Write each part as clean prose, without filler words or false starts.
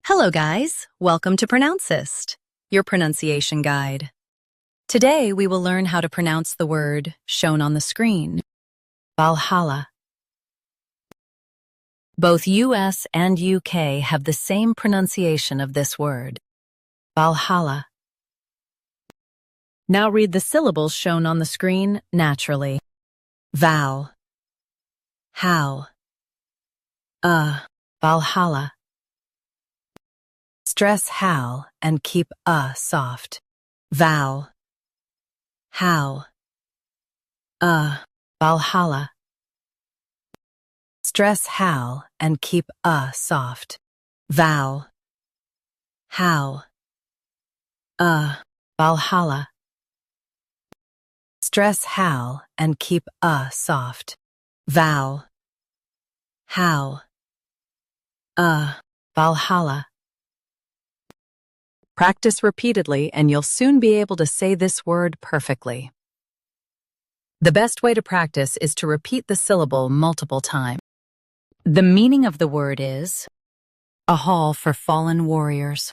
Hello guys, welcome to Pronouncist, your pronunciation guide. Today we will learn how to pronounce the word shown on the screen, Valhalla. Both US and UK have the same pronunciation of this word, Valhalla. Now read the syllables shown on the screen naturally. Val, how, Valhalla. Stress hal and keep soft. Val, how, Valhalla. Stress hal and keep soft. Val, how, Valhalla. Stress hal and keep soft. Val, how, Valhalla. Practice repeatedly and you'll soon be able to say this word perfectly. The best way to practice is to repeat the syllable multiple times. The meaning of the word is a hall for fallen warriors.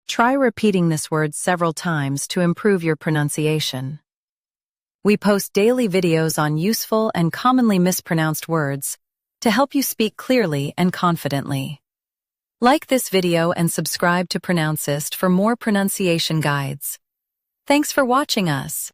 Try repeating this word several times to improve your pronunciation. We post daily videos on useful and commonly mispronounced words to help you speak clearly and confidently. Like this video and subscribe to Pronouncist for more pronunciation guides. Thanks for watching us.